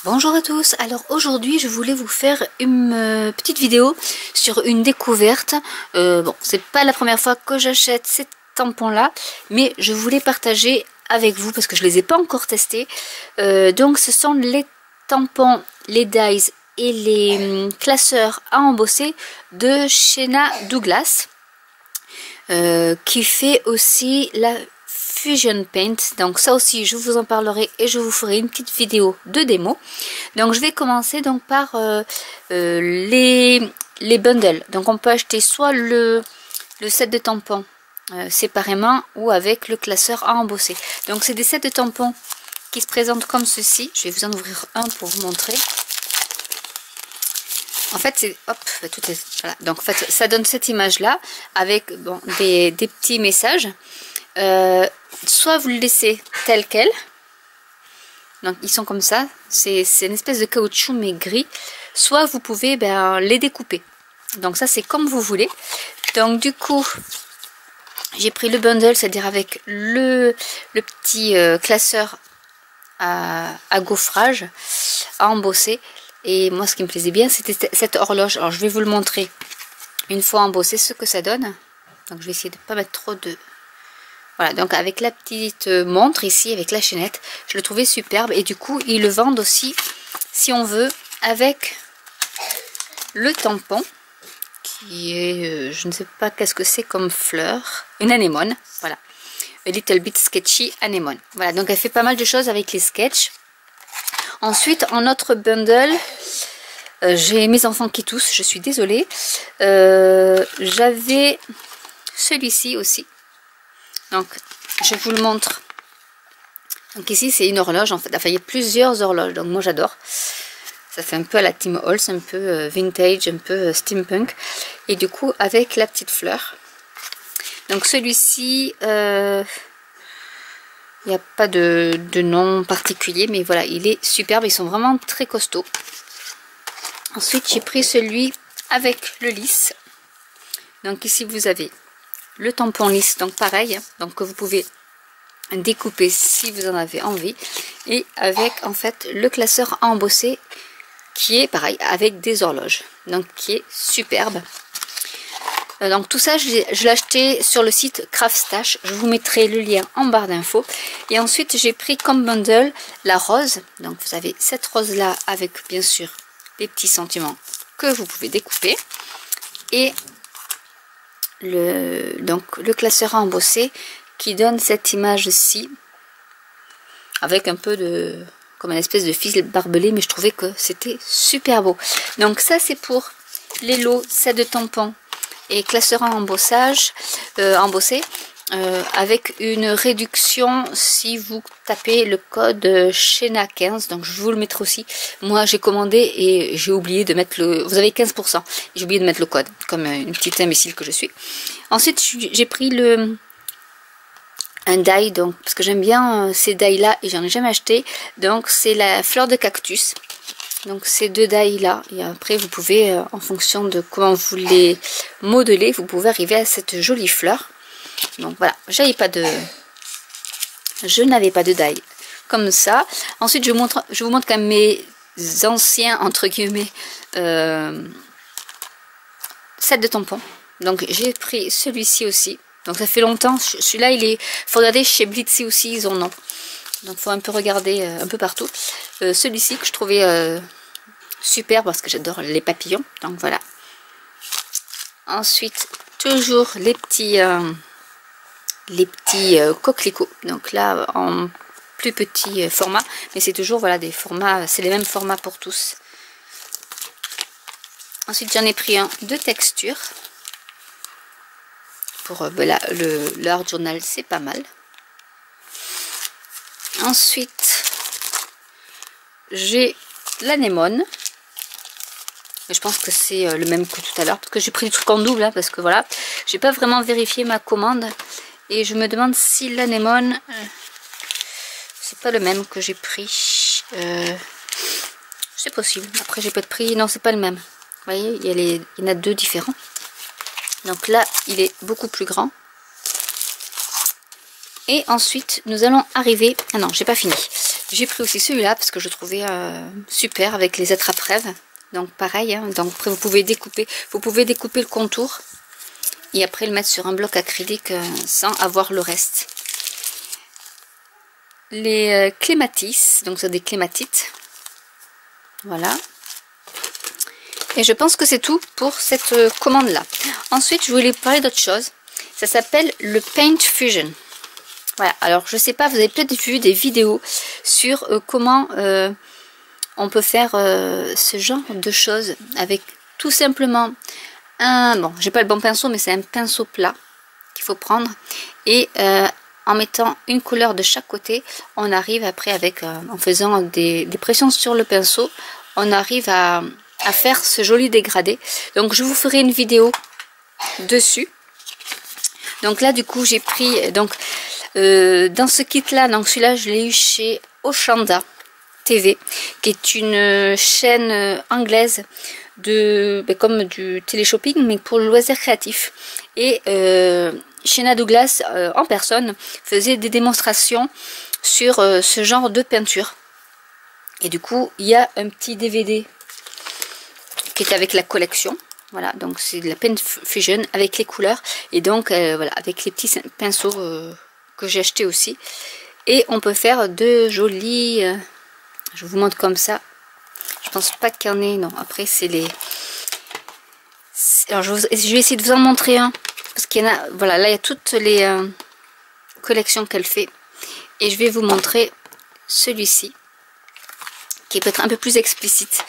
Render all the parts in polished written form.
Bonjour à tous, alors aujourd'hui je voulais vous faire une petite vidéo sur une découverte. Bon, c'est pas la première fois que j'achète ces tampons là, mais je voulais partager avec vous parce que je les ai pas encore testés. Donc ce sont les tampons, les dies et les classeurs à embosser de Shayna Douglas, qui fait aussi la Fusion Paint. Donc ça aussi je vous en parlerai et je vous ferai une petite vidéo de démo. Donc je vais commencer donc par les bundles. Donc on peut acheter soit le set de tampons séparément ou avec le classeur à embosser. Donc c'est des sets de tampons qui se présentent comme ceci. Je vais vous en ouvrir un pour vous montrer. En fait, c'est hop, tout est voilà. Donc en fait, ça donne cette image là avec bon, des petits messages. Soit vous le laissez tel quel, donc ils sont comme ça, c'est une espèce de caoutchouc mais gris, soit vous pouvez les découper, donc ça c'est comme vous voulez. Donc du coup j'ai pris le bundle, c'est à dire avec le petit classeur à gaufrage à embosser. Et moi ce qui me plaisait bien c'était cette horloge. Alors je vais vous le montrer une fois embossé ce que ça donne. Donc je vais essayer de ne pas mettre trop de... Voilà, donc avec la petite montre ici, avec la chaînette, je le trouvais superbe. Et du coup, ils le vendent aussi, si on veut, avec le tampon, qui est, je ne sais pas qu'est-ce que c'est comme fleur, une anémone, voilà. A Little Bit Sketchy Anémone. Voilà, donc elle fait pas mal de choses avec les sketchs. Ensuite, en autre bundle, j'ai mes enfants qui toussent, je suis désolée. J'avais celui-ci aussi. Donc, je vous le montre. Donc ici, c'est une horloge. En fait, enfin, il y a plusieurs horloges. Donc moi, j'adore. Ça fait un peu à la Tim Holtz, un peu vintage, un peu steampunk. Et du coup, avec la petite fleur. Donc celui-ci, il n'y a pas de nom particulier. Mais voilà, il est superbe. Ils sont vraiment très costauds. Ensuite, j'ai pris celui avec le lisse. Donc ici, vous avez le tampon lisse, donc pareil, donc que vous pouvez découper si vous en avez envie, et avec en fait le classeur à embosser qui est pareil avec des horloges, donc qui est superbe. Donc tout ça je l'ai acheté sur le site Craftstash, je vous mettrai le lien en barre d'infos. Et ensuite j'ai pris comme bundle la rose. Donc vous avez cette rose là avec bien sûr les petits sentiments que vous pouvez découper, et le classeur à embosser qui donne cette image-ci avec un peu de comme une espèce de fil barbelé, mais je trouvais que c'était super beau. Donc ça c'est pour les lots, set de tampons et classeur à embossage embossé, avec une réduction si vous tapez le code Shayna15. Donc je vous le mettrai aussi. Moi j'ai commandé et j'ai oublié de mettre le... Vous avez 15%. J'ai oublié de mettre le code, comme une petite imbécile que je suis. Ensuite j'ai pris un die, donc parce que j'aime bien ces die là et j'en ai jamais acheté. Donc c'est la fleur de cactus. Donc ces deux die là, et après vous pouvez en fonction de comment vous les modelez, vous pouvez arriver à cette jolie fleur. Donc voilà, je n'avais pas de die comme ça. Ensuite je vous montre quand même mes anciens entre guillemets sets de tampons. Donc j'ai pris celui-ci aussi. Donc ça fait longtemps. Celui-là il est, faut regarder chez Blitzy aussi, ils en ont. Donc faut un peu regarder un peu partout. Celui-ci que je trouvais super parce que j'adore les papillons. Donc voilà. Ensuite toujours les petits coquelicots, donc là en plus petit format, mais c'est toujours voilà des formats, c'est les mêmes formats pour tous. Ensuite j'en ai pris un de texture pour le art journal, c'est pas mal. Ensuite j'ai l'anémone. Je pense que c'est le même que tout à l'heure, parce que j'ai pris des trucs en double, hein, parce que voilà, j'ai pas vraiment vérifié ma commande. Et je me demande si l'anémone, c'est pas le même que j'ai pris. C'est possible. Après j'ai pas de prix. Non, c'est pas le même. Vous voyez, il y en a deux différents. Donc là, il est beaucoup plus grand. Et ensuite, nous allons arriver... Ah non, j'ai pas fini. J'ai pris aussi celui-là parce que je trouvais super avec les attrape-rêves. Donc pareil, hein, donc après vous pouvez découper le contour et après le mettre sur un bloc acrylique sans avoir le reste. Les clématis, donc c'est des clématites. Voilà. Et je pense que c'est tout pour cette commande là. Ensuite je voulais parler d'autre chose. Ça s'appelle le Paint Fusion. Voilà, alors je sais pas, vous avez peut-être vu des vidéos sur comment on peut faire ce genre de choses avec tout simplement un, bon j'ai pas le bon pinceau mais c'est un pinceau plat qu'il faut prendre et en mettant une couleur de chaque côté on arrive après avec en faisant des pressions sur le pinceau on arrive à faire ce joli dégradé. Donc je vous ferai une vidéo dessus. Donc là du coup j'ai pris donc dans ce kit là, donc celui-là je l'ai eu chez Oshanda TV qui est une chaîne anglaise de comme du téléshopping mais pour le loisir créatif. Et Shayna Douglas en personne faisait des démonstrations sur ce genre de peinture. Et du coup il y a un petit DVD qui est avec la collection. Voilà, donc c'est de la Paint Fusion avec les couleurs et donc voilà, avec les petits pinceaux que j'ai acheté aussi. Et on peut faire de jolis, je vous montre comme ça. Je pense pas qu'il y en ait, non. Après c'est les. Alors je vais essayer de vous en montrer un parce qu'il y en a. Voilà, là il y a toutes les collections qu'elle fait et je vais vous montrer celui-ci qui est peut-être un peu plus explicite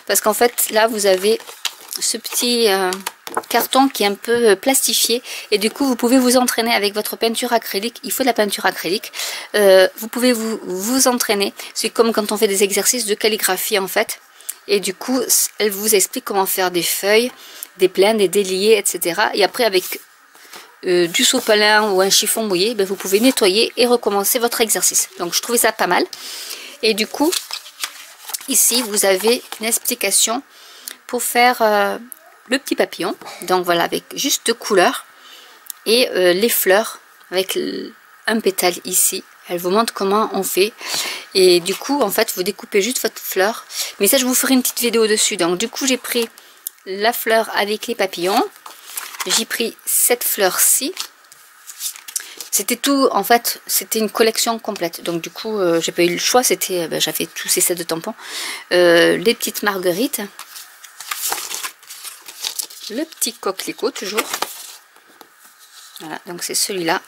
parce qu'en fait là vous avez ce petit carton qui est un peu plastifié et du coup vous pouvez vous entraîner avec votre peinture acrylique. Il faut de la peinture acrylique, vous pouvez vous entraîner, c'est comme quand on fait des exercices de calligraphie en fait, et du coup elle vous explique comment faire des feuilles, des plaines, des déliés, etc. Et après avec du sopalin ou un chiffon mouillé, ben, vous pouvez nettoyer et recommencer votre exercice. Donc je trouvais ça pas mal. Et du coup ici vous avez une explication pour faire le petit papillon. Donc voilà, avec juste deux couleurs et les fleurs avec un pétale ici. Elle vous montre comment on fait et du coup en fait vous découpez juste votre fleur, mais ça je vous ferai une petite vidéo dessus. Donc du coup j'ai pris la fleur avec les papillons, j'ai pris cette fleur-ci. C'était tout, en fait, c'était une collection complète. Donc du coup, j'ai pas eu le choix, c'était, j'avais tous ces sets de tampons. Les petites marguerites. Le petit coquelicot, toujours. Voilà, donc c'est celui-là.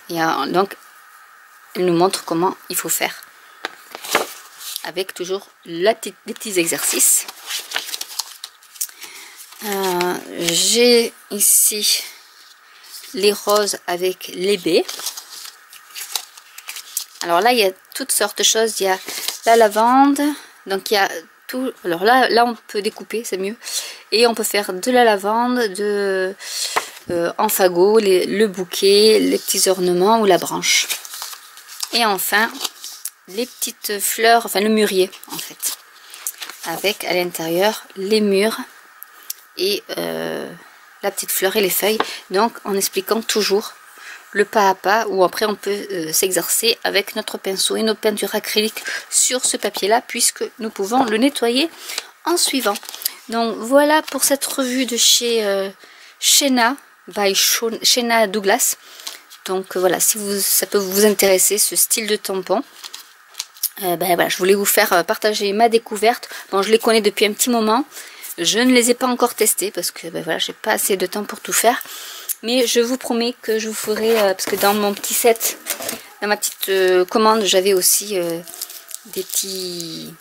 Donc, elle nous montre comment il faut faire. Avec toujours les petits exercices. J'ai ici les roses avec les baies. Alors là il y a toutes sortes de choses, il y a la lavande, donc il y a tout. Alors là on peut découper, c'est mieux, et on peut faire de la lavande, en fagot, le bouquet, les petits ornements ou la branche, et enfin les petites fleurs, enfin le mûrier en fait, avec à l'intérieur les mûres et la petite fleur et les feuilles, donc en expliquant toujours le pas à pas, ou après on peut s'exercer avec notre pinceau et nos peintures acryliques sur ce papier là, puisque nous pouvons le nettoyer en suivant. Donc voilà pour cette revue de chez Shayna by Shayna Douglas. Donc voilà, si ça peut vous intéresser ce style de tampon, voilà, je voulais vous faire partager ma découverte. Bon, je les connais depuis un petit moment, je ne les ai pas encore testés parce que voilà, j'ai pas assez de temps pour tout faire. Mais je vous promets que je vous ferai, parce que dans mon petit set, dans ma petite commande, j'avais aussi des petits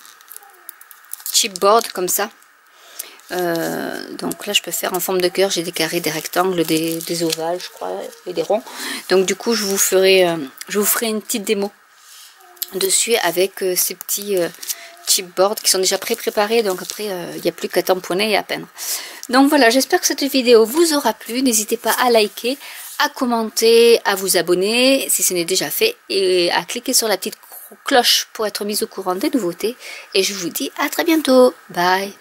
chipboards comme ça. Donc là, je peux faire en forme de cœur. J'ai des carrés, des rectangles, des ovales, je crois, et des ronds. Donc du coup, je vous ferai une petite démo dessus avec ces petits chipboards qui sont déjà pré-préparés. Donc après, il n'y a plus qu'à tamponner et à peindre. Donc voilà, j'espère que cette vidéo vous aura plu. N'hésitez pas à liker, à commenter, à vous abonner si ce n'est déjà fait et à cliquer sur la petite cloche pour être mis au courant des nouveautés. Et je vous dis à très bientôt. Bye!